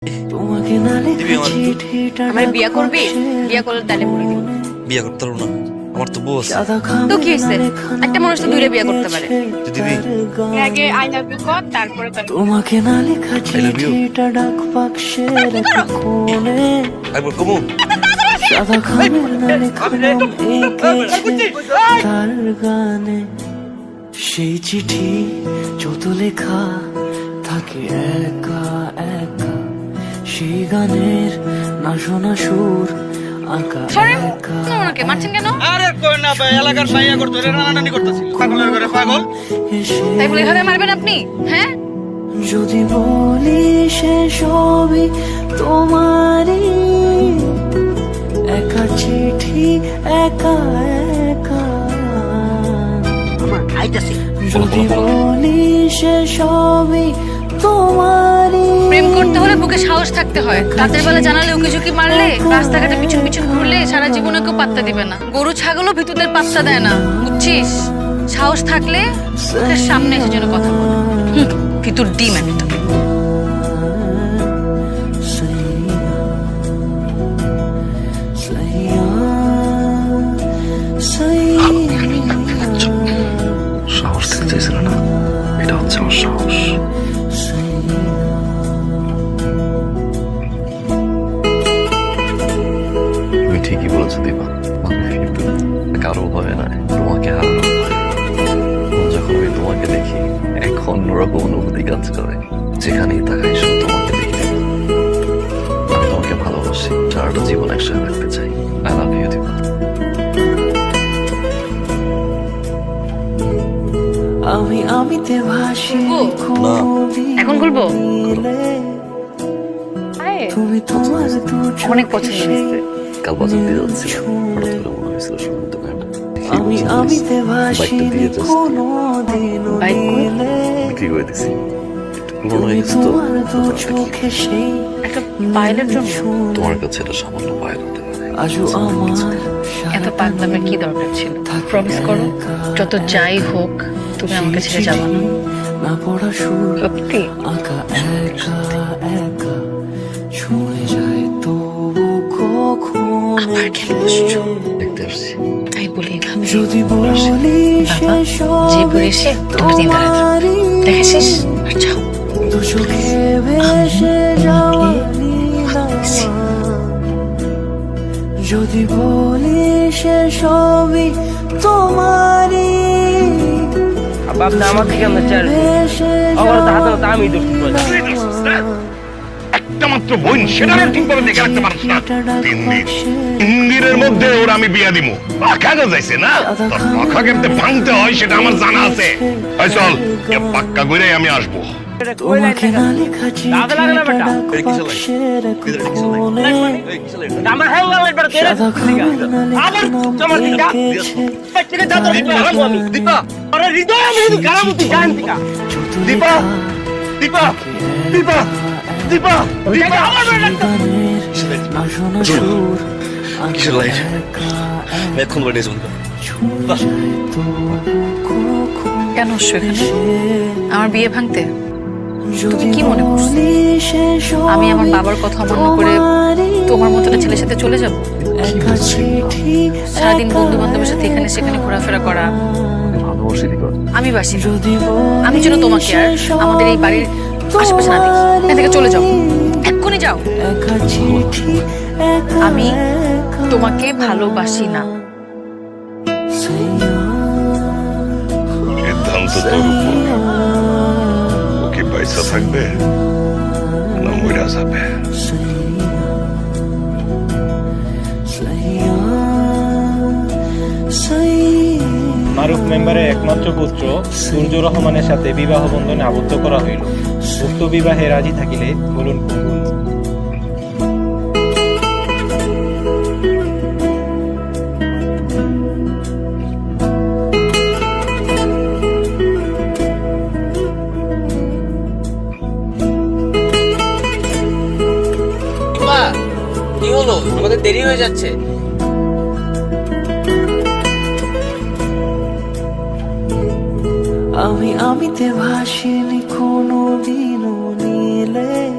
আমার বিয়া করবি? বিয়া করলে তাহলে মরে দিব। বিয়া করতে পারবো না, আমার তো বউ আছে। তো কি হয়েছে? একটা মানুষ তো দুইটা বিয়া করতে পারে। দিদি আগে আই লাভ ইউ কর, তারপরে তোমাকে না লেখা চিঠিটা ডাক বাক্সের এক কোণে একবার কমু সাদা খামের না লেখা নাম এঁকেছে তার গানে। সেই চিঠি যত লেখা থাকে একা একা, সেই গানের না শোনা সুর আঁকা একা। ওনাকে মারছেন কেন? আরে কই না ভাই, এলাকার মাইয়া করতে রানারানি করতেছিল, পাগলের ঘরে পাগল। তাই বলে এভাবে মারবেন আপনি? হ্যাঁ, যদি বলি সে সবই তোমারই, একা চিঠি একা একা। যদি বলি সে সবই তোমারই, প্রেম করতে হলে বুকে সাহস থাকতে হয়। রাতের বেলা জানালে উকি ঝুঁকি মারলে, রাস্তাঘাটে পিছন পিছন ঘুরলে সারা জীবনে কেউ পাত্তা দিবে না। গরু ছাগলও ভিতুদের পাত্তা দেয় না, বুঝছিস? সাহস থাকলে মুখের সামনে এসে যেন কথা বলে। ভিতুর ডিম একটা। সাহস থেকে চাইছিল না, এটা হচ্ছে আমার সাহস। তুমি ঠিকই বলেছো দীপা, কিন্তু কারো ভয় নাই, তোমাকে হারানো ভয়। যখন আমি তোমাকে দেখি এক অন্যরকম অনুভূতি কাজ করে, যেখানেই তাকাই শুধু তোমাকে দেখি। আমি তোমাকে ভালোবাসি, সারাটা জীবন একসাথে থাকতে চাই। I love you Dipa. আমি আমিতে ভাসি এখন খুলবো? তুমি তোমার দু অনেক পছন্দ হয়েছে। কাল বাজার দিয়ে যাচ্ছিল, হঠাৎ করে মনে হয়েছিল শুনুন তো গানটা। আমি আমিতে ভাসি কোনো দিন বিক্রি করে দিছি, একটু পুরোনো হয়ে গেছে তো। তোমার দু চোখে সেই একটা পাইলের জন্য তোমার কাছে এটা সামান্য পায়ের হতে পারে। আজও আমার এত পাগলামের কি দরকার ছিল? প্রমিস করো, যত যাই হোক তুমি আমাকে ছেড়ে যাবে না। না পড়া সুর সত্যি? আঁকা একা একা ছুঁয়ে যায় তবু কখন আবার কেন বসছো? দেখতে আসছি। তাই বলি এভাবে যদি বলি সে যে পরে এসে তোমার দিন দাঁড়াতে দেখেছিস? আর যাও। দু চোখে ভেসে যাওয়া নীলা। যদি বলি সে সবই তোমারই, বাপ না আমার থেকে আমরা চার ভেসে আমার তো হাতে আমি দুষ্ট করে একটা মাত্র বোন, সেটারও ঠিক করে দেখে রাখতে পারছ না। 3 দিনের মধ্যে ওর আমি বিয়া দিব। পাখা যাইছে না, তোর পাখা কেমতে ভাঙতে হয় সেটা আমার জানা আছে। এই চল, এ পাক্কা করে আমি আসবো। তোমাকে না লেখা দাদা লাগে না বেটা? বাক্সের এক কোণে আমার হেল লাগলে বেটা তেরে সাদা খামের না লেখা নাম তোমার দিকা এঁকেছে থেকে দাদা হারাবো আমি দীপা। আরে হৃদয় আমি গারামতি জান দিকা। দীপা দীপা দীপা দীপা দীপা আমার বেটা গানের না শোনা সুর কিসের লাইট? এখন বেড়ে চলবে। কেন আসছো এখানে? আমার বিয়ে ভাঙতে? তুমি কি মনে করছো আমি আমার বাবার কথা অমান্য করে তোমার মতো একটা ছেলের সাথে চলে যাব? সারাদিন বন্ধু বান্ধবের সাথে এখানে সেখানে ঘোরাফেরা করা। ভালোবাসি দীপা। আমি বাসি না। আমি যেন তোমাকে আর আমাদের এই বাড়ির আশেপাশে না দেখি। এখান থেকে চলে যাও, এক্ষুনি যাও। আমি তোমাকে ভালোবাসি না। সিদ্ধান্ত তোর উপর। ও কি পয়সা থাকবে না মরে যাবে? মারুফ মেম্বারের একমাত্র পুত্র সূর্য রহমানের সাথে বিবাহ বন্ধনে আবদ্ধ করা হইল। উক্ত বিবাহে রাজি থাকিলে বলুন কবুল। কি হলো? আমাদের দেরি হয়ে যাচ্ছে। আমি আমিতে ভাসিনি কোনো দিনও নীলে।